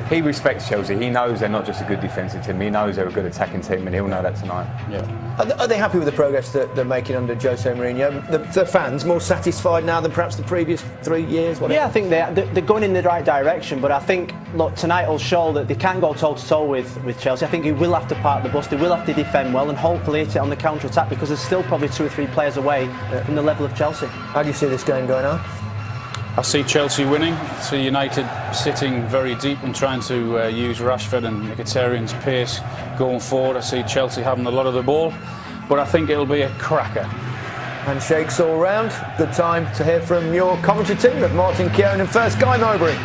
He respects Chelsea. He knows they're not just a good defensive team. He knows they're a good attacking team, and he'll know that tonight. Yeah. Are they happy with the progress that they're making under Jose Mourinho? The fans more satisfied now than perhaps the previous 3 years? Whatever? Yeah, I think they're going in the right direction. But I think, look, tonight will show that they can go toe-to-toe with Chelsea. I think he will have to park the bus. They will have to defend well and hopefully hit it on the counter-attack, because there's still probably 2 or 3 players away from the level of Chelsea. How do you see this game going on? I see Chelsea winning. I see United sitting very deep and trying to use Rashford and Mkhitaryan's pace going forward. I see Chelsea having a lot of the ball, but I think it'll be a cracker. Handshakes all round. Good time to hear from your commentary team of Martin Keown and first Guy Mowbray.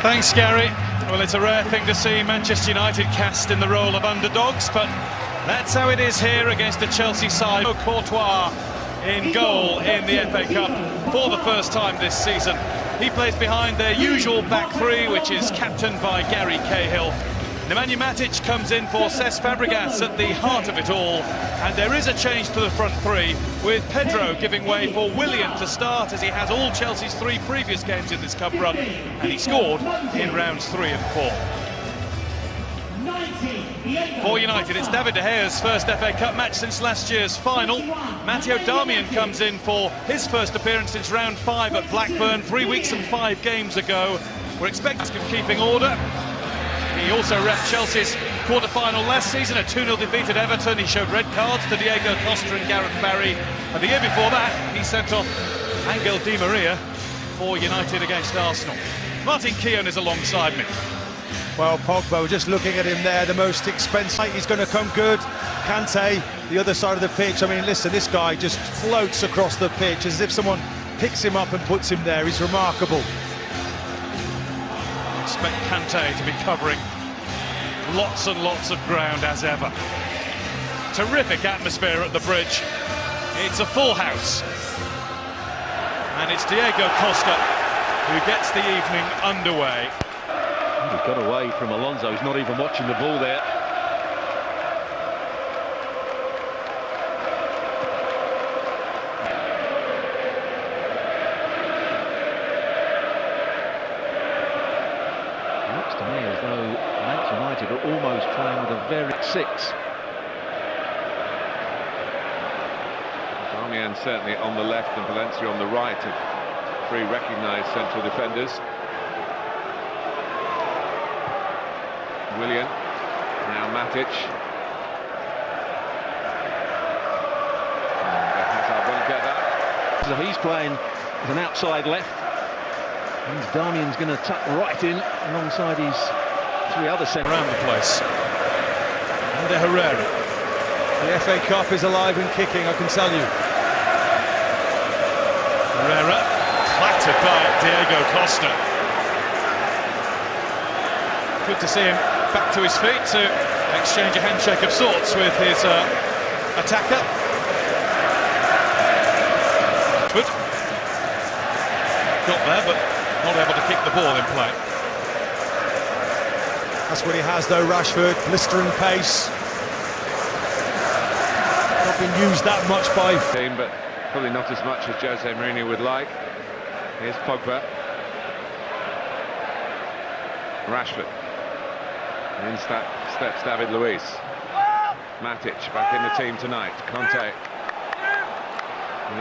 Thanks, Gary. Well, it's a rare thing to see Manchester United cast in the role of underdogs, but that's how it is here against the Chelsea side. Courtois in goal in the FA Cup for the first time this season. He plays behind their usual back three, which is captained by Gary Cahill. Nemanja Matic comes in for Cesc Fabregas at the heart of it all, and there is a change to the front three, with Pedro giving way for Willian to start, as he has all Chelsea's 3 previous games in this cup run, and he scored in rounds 3 and 4. For United, it's David De Gea's first FA Cup match since last year's final. Matteo Darmian comes in for his first appearance since round 5 at Blackburn 3 weeks and 5 games ago. We're expecting of keeping order. He also ref Chelsea's quarter-final last season, a 2-0 defeat at Everton. He showed red cards to Diego Costa and Gareth Barry. And the year before that, he sent off Angel Di Maria for United against Arsenal. Martin Keown is alongside me. Well, Pogba, just looking at him there, the most expensive, he's going to come good. Kante, the other side of the pitch. I mean, listen, this guy just floats across the pitch as if someone picks him up and puts him there. He's remarkable. Expect Kante to be covering lots and lots of ground as ever. Terrific atmosphere at the bridge. It's a full house. And it's Diego Costa who gets the evening underway. He got away from Alonso. He's not even watching the ball there. It looks to me as though Manchester United are almost playing with a very 6. Darmian certainly on the left and Valencia on the right of 3 recognised central defenders. Willian, now Matic. And Hazard won't get that. So he's playing as an outside left. And Darmian's going to tuck right in alongside his 3 other centre. Around the place. Ander Herrera. The FA Cup is alive and kicking, I can tell you. Herrera, clattered by Diego Costa. Good to see him back to his feet to exchange a handshake of sorts with his attacker. Good. Got there, but not able to keep the ball in play. That's what he has though, Rashford, blistering pace. Not been used that much by team, but probably not as much as Jose Mourinho would like. Here's Pogba. Rashford. In steps David Luiz. Matic back in the team tonight. Kante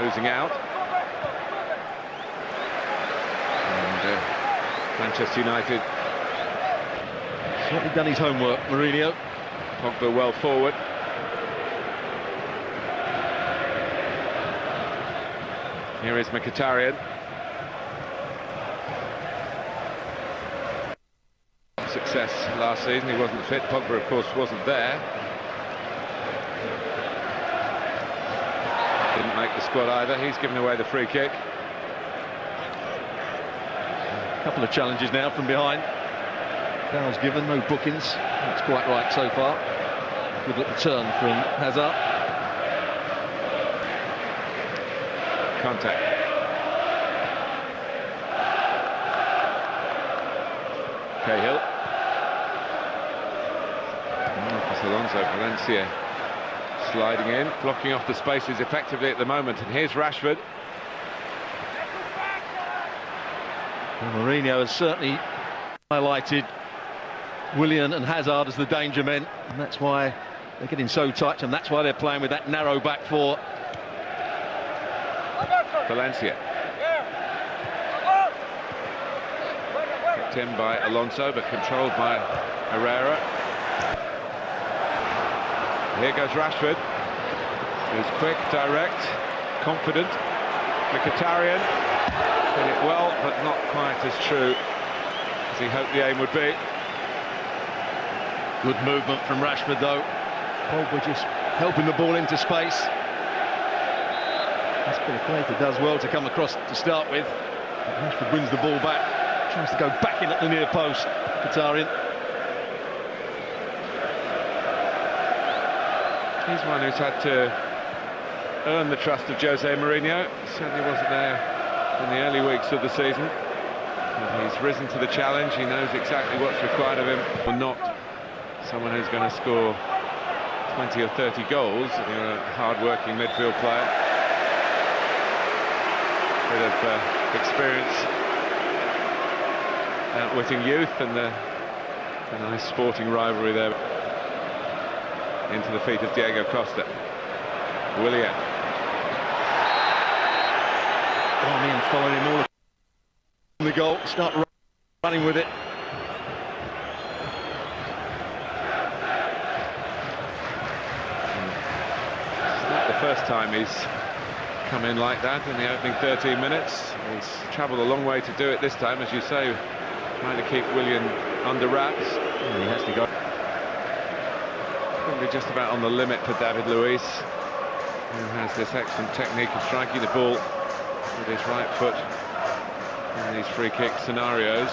losing out. And Manchester United. Certainly done his homework, Mourinho. Pogba well forward. Here is Mkhitaryan. Success last season, he wasn't fit. Pogba, of course, wasn't there. Didn't make the squad either. He's given away the free kick. A couple of challenges now from behind. Fouls given, no bookings. That's quite right so far. Good little turn from Hazard. Contact. Cahill. Marcos Alonso, Valencia sliding in, blocking off the spaces effectively at the moment, and here's Rashford. Well, Mourinho has certainly highlighted Willian and Hazard as the danger men, and that's why they're getting so tight, and that's why they're playing with that narrow back four. Valencia. Kicked in by Alonso, but controlled by Herrera. Here goes Rashford. He's quick, direct, confident. Mkhitaryan did it well, but not quite as true as he hoped the aim would be. Good movement from Rashford, though. Pogba just helping the ball into space. Aspilicueta does well to come across to start with. Rashford wins the ball back, tries to go back in at the near post. Mkhitaryan. He's one who's had to earn the trust of Jose Mourinho. Certainly wasn't there in the early weeks of the season. But he's risen to the challenge. He knows exactly what's required of him. Or not someone who's going to score 20 or 30 goals. You're a hard-working midfield player. Bit of experience, outwitting youth, and a nice sporting rivalry there. Into the feet of Diego Costa. Willian. Darmian following him all the goal, start running with it. It's not the first time he's come in like that in the opening 13 minutes. He's travelled a long way to do it this time, as you say, trying to keep Willian under wraps. And he has to go. Probably just about on the limit for David Luiz, who has this excellent technique of striking the ball with his right foot in these free kick scenarios.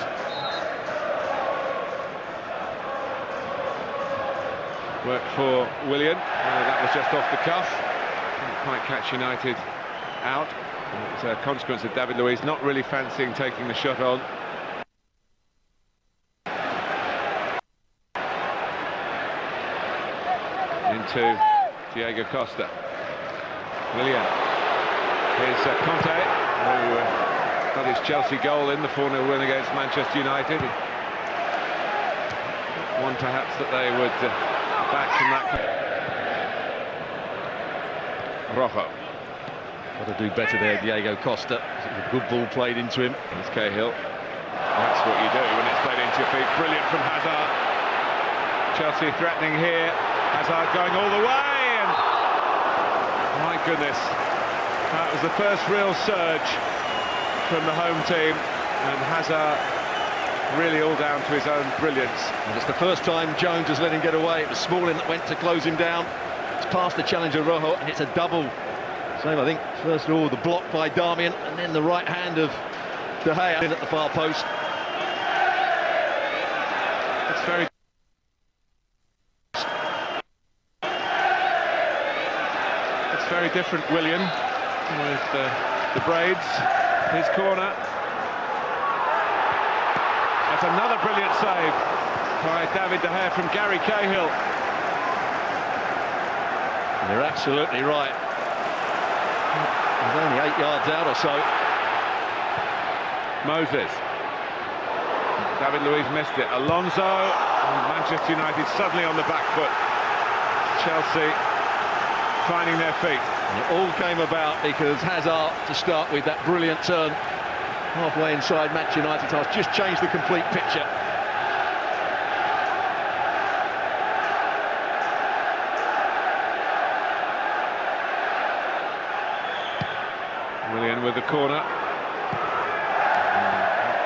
Work for Willian. That was just off the cuff. Didn't quite catch United out. It was a consequence of David Luiz not really fancying taking the shot on. Into Diego Costa. Willian. Here's Conte, who got his Chelsea goal in the 4-0 win against Manchester United. One perhaps that they would back from that. Rojo. Got to do better there, Diego Costa. It was a good ball played into him. It's Cahill. That's what you do when it's played into your feet. Brilliant from Hazard. Chelsea threatening here. Hazard going all the way, and my goodness, that was the first real surge from the home team, and Hazard really all down to his own brilliance. And it's the first time Jones has let him get away. It was Smalling that went to close him down. It's past the challenger Rojo, and it's a double. Same, I think, first of all, the block by Darmian, and then the right hand of De Gea in at the far post. It's very different, Willian, with the braids, his corner. That's another brilliant save by David De Gea from Gary Cahill. You're absolutely right. He's only 8 yards out or so. Moses. David Luiz missed it. Alonso, and Manchester United suddenly on the back foot. Chelsea finding their feet. And it all came about because Hazard, to start with, that brilliant turn halfway inside Manchester United half, just changed the complete picture. Willian with the corner.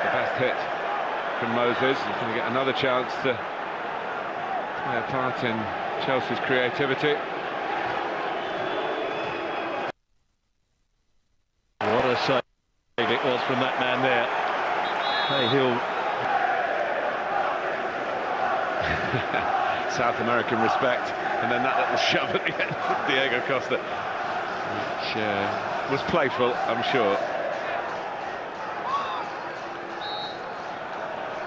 The best hit from Moses. He's going to get another chance to play a part in Chelsea's creativity. What a save it was from that man there. Cahill. South American respect, and then that little shove at the end from Diego Costa, which was playful, I'm sure.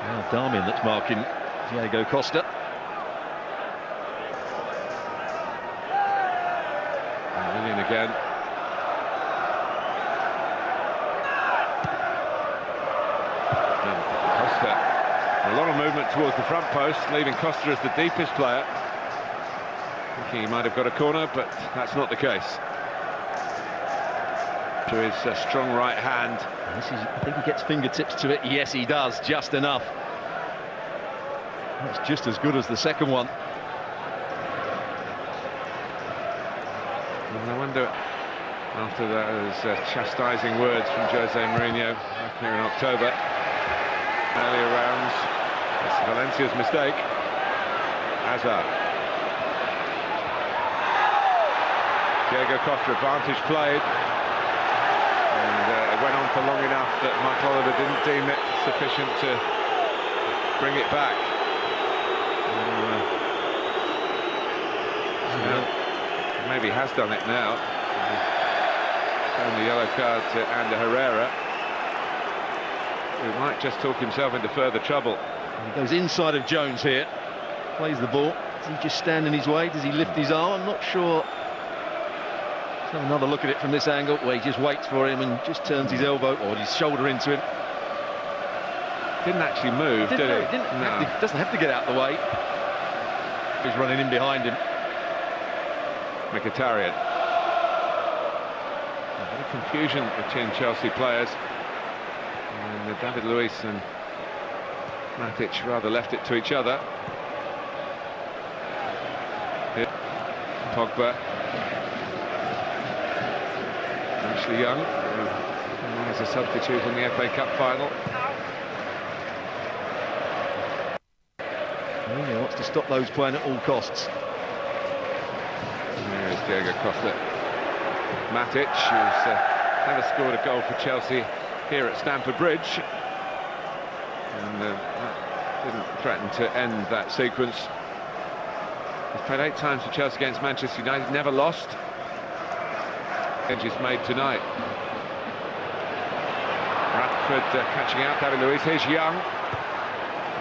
Now Darmian that's marking Diego Costa. And Willian again. A lot movement towards the front post, leaving Costa as the deepest player. Thinking he might have got a corner, but that's not the case. To his strong right hand. I think he gets fingertips to it. Yes, he does, just enough. That's just as good as the second one. And I wonder, after those chastising words from Jose Mourinho back here in October, earlier rounds, it's Valencia's mistake. Hazard. Diego Costa, advantage played. And it went on for long enough that Michael Oliver didn't deem it sufficient to bring it back. Maybe has done it now. Shown the yellow card to Ander Herrera, who might just talk himself into further trouble. He goes inside of Jones here, plays the ball. Does he just stand in his way? Does he lift his arm? I'm not sure. Let's have another look at it from this angle, where he just waits for him and just turns his elbow or his shoulder into him. Didn't actually move, did he? Doesn't have to get out of the way. He's running in behind him. Mkhitaryan. A bit of confusion between Chelsea players. And David Luiz and Matic rather left it to each other. Here, Pogba. Ashley Young, who is a substitute in the FA Cup final. He wants to stop those playing at all costs. There is Diego Costa. Matic, who's never scored a goal for Chelsea here at Stamford Bridge. And that didn't threaten to end that sequence. He's played 8 times for Chelsea against Manchester United, never lost. Edges made tonight. Rashford catching out David Luiz. Here's Young.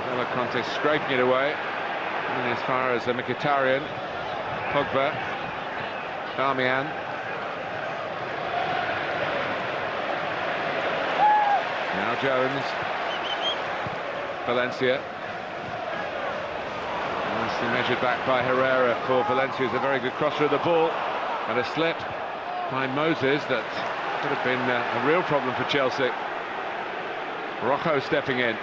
Another contest scraping it away. And as far as Mkhitaryan, Pogba, Darmian. Now Jones. Valencia. Nicely measured back by Herrera for Valencia. It's a very good crosser of the ball. And a slip by Moses that could have been a real problem for Chelsea. Rojo stepping in.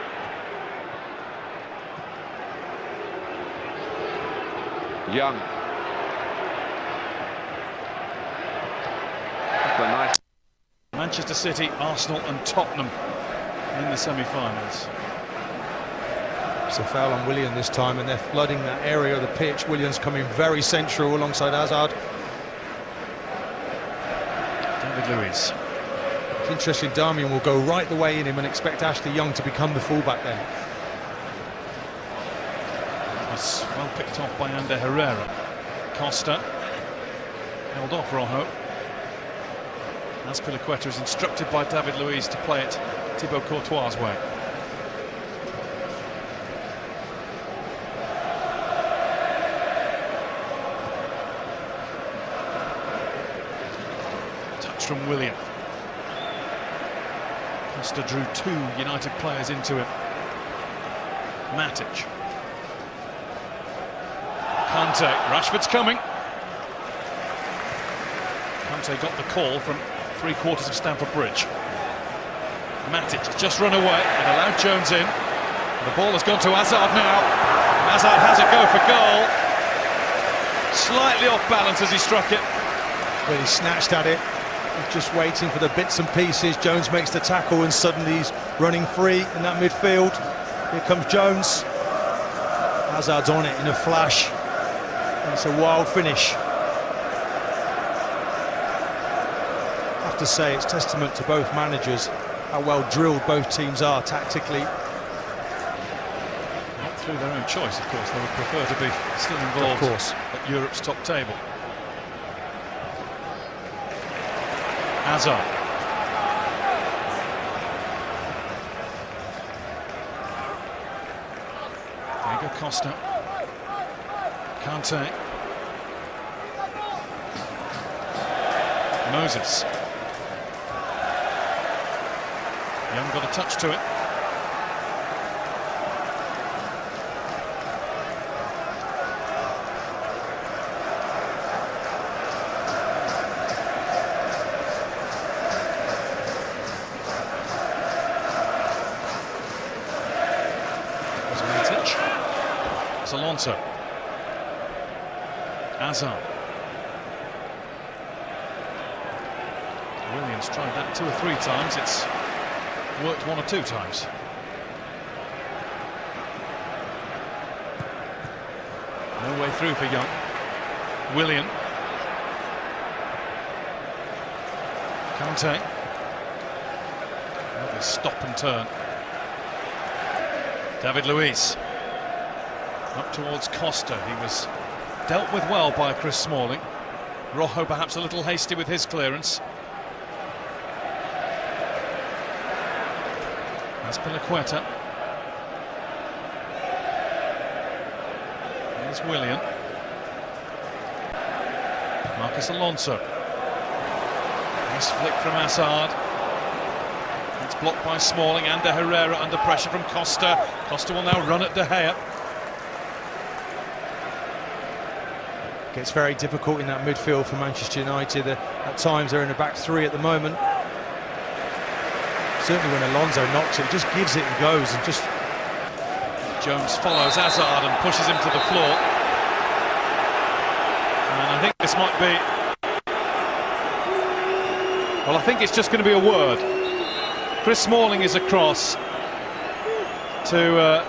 Young. Nice. Manchester City, Arsenal and Tottenham in the semi-finals. It's a foul on Willian this time, and they're flooding that area of the pitch. Willian's coming very central alongside Hazard. David Luiz. It's interesting, Darmian will go right the way in him and expect Ashley Young to become the fullback then. Was well picked off by Ander Herrera. Costa held off Rojo. Azpilicueta is instructed by David Luiz to play it Thibaut Courtois' way. Touch from Willian. Costa drew 2 United players into him. Matic. Kante, Rashford's coming. Kante got the call from 3/4 of Stamford Bridge. Matic just run away and allowed Jones in. The ball has gone to Hazard now. Hazard has a go for goal. Slightly off balance as he struck it. Well, he snatched at it. He's just waiting for the bits and pieces. Jones makes the tackle and suddenly he's running free in that midfield. Here comes Jones. Hazard's on it in a flash. And it's a wild finish. I have to say, it's testament to both managers how well drilled both teams are tactically. Not through their own choice, of course. They would prefer to be still involved at Europe's top table. Hazard. Diego Costa. Kante. Moses. Young got a touch to it. It's Alonso. Hazard. Williams tried that 2 or 3 times. It's worked 1 or 2 times. No way through for Young. Willian. Kante. Lovely stop and turn. David Luiz. Up towards Costa. He was dealt with well by Chris Smalling. Rojo perhaps a little hasty with his clearance. Azpilicueta. Here's Willian. Marcos Alonso. Nice flick from Hazard. It's blocked by Smalling and De Herrera under pressure from Costa. Costa will now run at De Gea. It's very difficult in that midfield for Manchester United. At times they're in a back 3 at the moment. Certainly when Alonso knocks it, just gives it and goes, and just... Jones follows Hazard and pushes him to the floor. And I think this might be... Well, I think it's just going to be a word. Chris Smalling is across to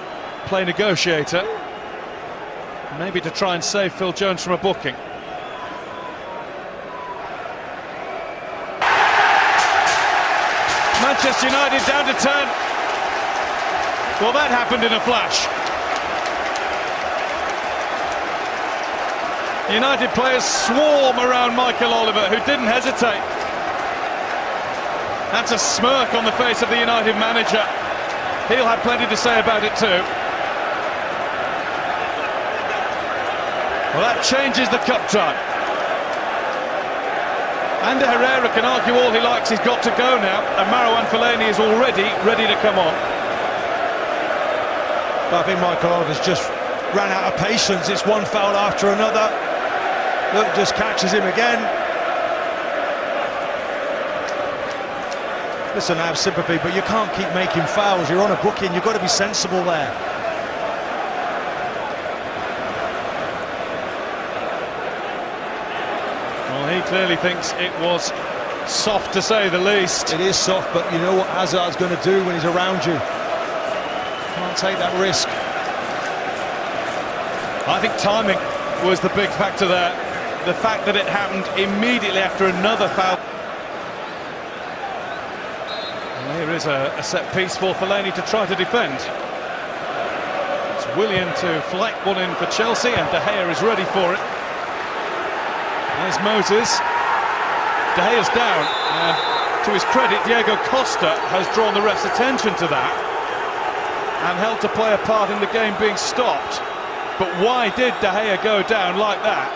play negotiator. Maybe to try and save Phil Jones from a booking. Manchester United down to 10. Well, that happened in a flash. United players swarm around Michael Oliver, who didn't hesitate. That's a smirk on the face of the United manager. He'll have plenty to say about it too. Well, that changes the cup tie. And Herrera can argue all he likes, he's got to go now, and Marouane Fellaini is already ready to come on. I think Michael Oliver's just ran out of patience. It's one foul after another. Look, just catches him again. Listen, I have sympathy, but you can't keep making fouls. You're on a booking, you've got to be sensible there. He clearly thinks it was soft, to say the least. It is soft, but you know what Hazard's going to do when he's around you. Can't take that risk. I think timing was the big factor there. The fact that it happened immediately after another foul. And here is a set piece for Fellaini to try to defend. It's Willian to flick one in for Chelsea, and De Gea is ready for it. There's Moses. De Gea's down, and to his credit, Diego Costa has drawn the ref's attention to that and helped to play a part in the game being stopped. But why did De Gea go down like that?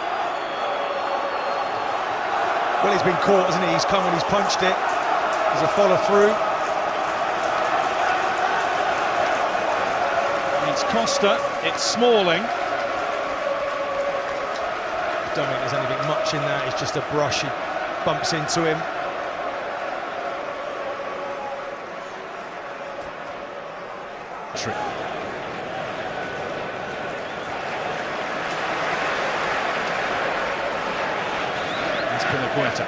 Well, he's been caught, hasn't he? He's come and he's punched it. There's a follow-through. It's Costa, it's Smalling. I don't think there's anything much in that. It's just a brush. He bumps into him. Azpilicueta.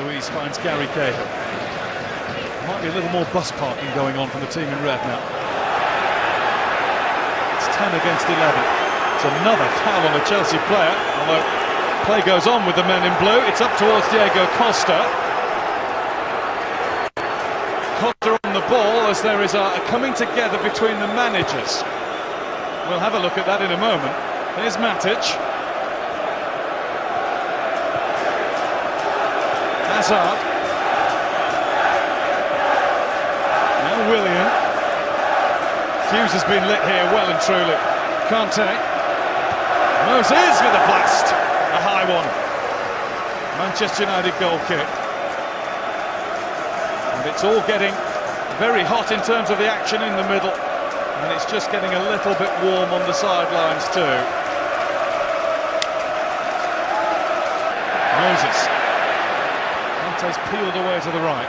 Luiz finds Gary Cahill. Might be a little more bus parking going on from the team in red now. 10 against 11. It's another foul on a Chelsea player, although play goes on with the men in blue. It's up towards Diego Costa. Costa on the ball as there is a coming together between the managers. We'll have a look at that in a moment. There's Matic. Hazard. Now Willian. Fuse has been lit here well and truly. Kante. Moses with a blast. A high one. Manchester United goal kick. And it's all getting very hot in terms of the action in the middle. And it's just getting a little bit warm on the sidelines too. Moses. Kante's peeled away to the right.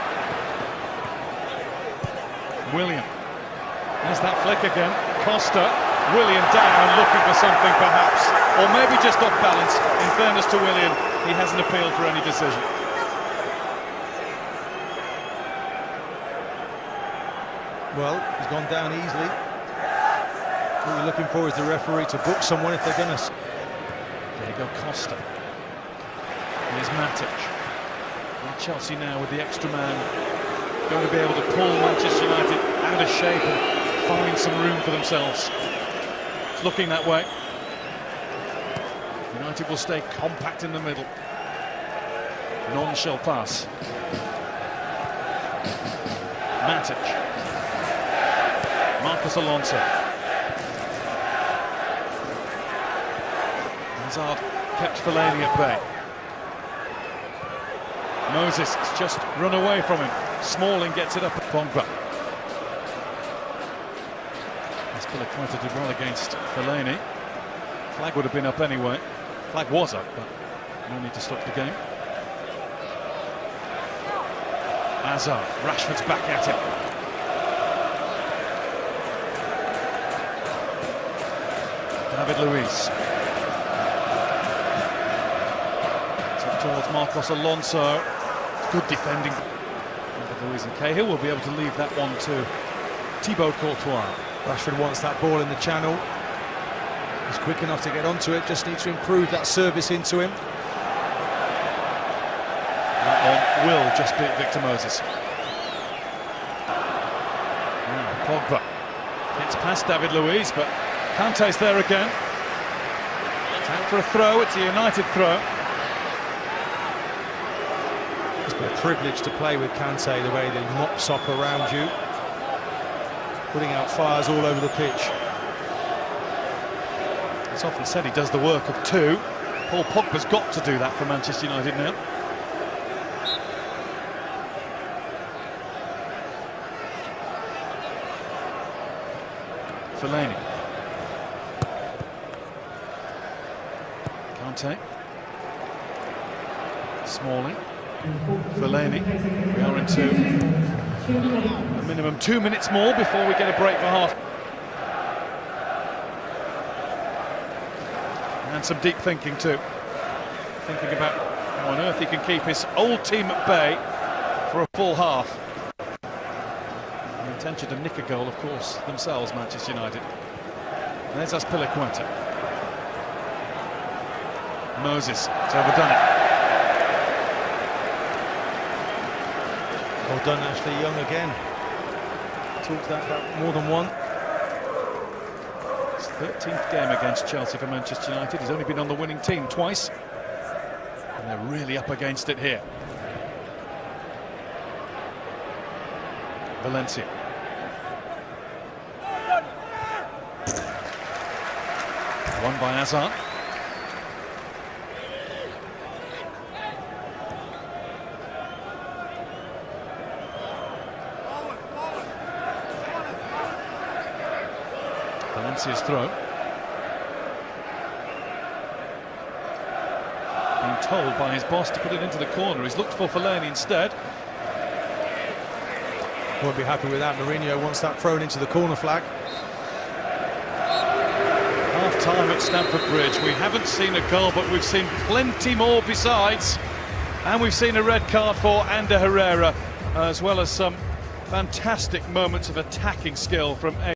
William. There's that flick again. Costa. William down, looking for something perhaps. Or maybe just off balance. In fairness to William, he hasn't appealed for any decision. Well, he's gone down easily. What we're looking for is the referee to book someone if they're going to... There you go, Costa. Here's Matic. And Chelsea now with the extra man going to be able to pull Manchester United out of shape and find some room for themselves. It's looking that way. United will stay compact in the middle. None shall pass. Matic. Marcos Alonso. Hazard kept Fellaini at bay. Moses has just run away from him. Smalling gets it up at Pogba. Azpilicueta did well against Fellaini. Flag would have been up anyway. Flag was up, but no need to stop the game. Hazard, Rashford's back at him. David Luiz. Up towards Marcos Alonso. Good defending. David Luiz and Cahill will be able to leave that one to Thibaut Courtois. Rashford wants that ball in the channel. He's quick enough to get onto it, just needs to improve that service into him. That one will just beat Victor Moses. Pogba gets past David Luiz, but Kante's there again. It's out for a throw, it's a United throw. It's been a privilege to play with Kante, the way that he mops up around you, putting out fires all over the pitch. It's often said he does the work of two. Paul Pogba's got to do that for Manchester United now. Fellaini. Kante. Smalling. Fellaini. We are into a minimum 2 minutes more before we get a break for half. And some deep thinking too. Thinking about how on earth he can keep his old team at bay for a full half. The intention to nick a goal, of course, themselves, Manchester United. And there's Azpilicueta. Moses has overdone it. Well done, Ashley Young again. Talked that about more than one. His 13th game against Chelsea for Manchester United. He's only been on the winning team twice. And they're really up against it here. Valencia. Won by Hazard. Valencia's throw. Being told by his boss to put it into the corner. He's looked for Fellaini instead. Won't be happy with that. Mourinho wants that thrown into the corner flag. Half-time at Stamford Bridge. We haven't seen a goal, but we've seen plenty more besides. And we've seen a red card for Ander Herrera, as well as some fantastic moments of attacking skill from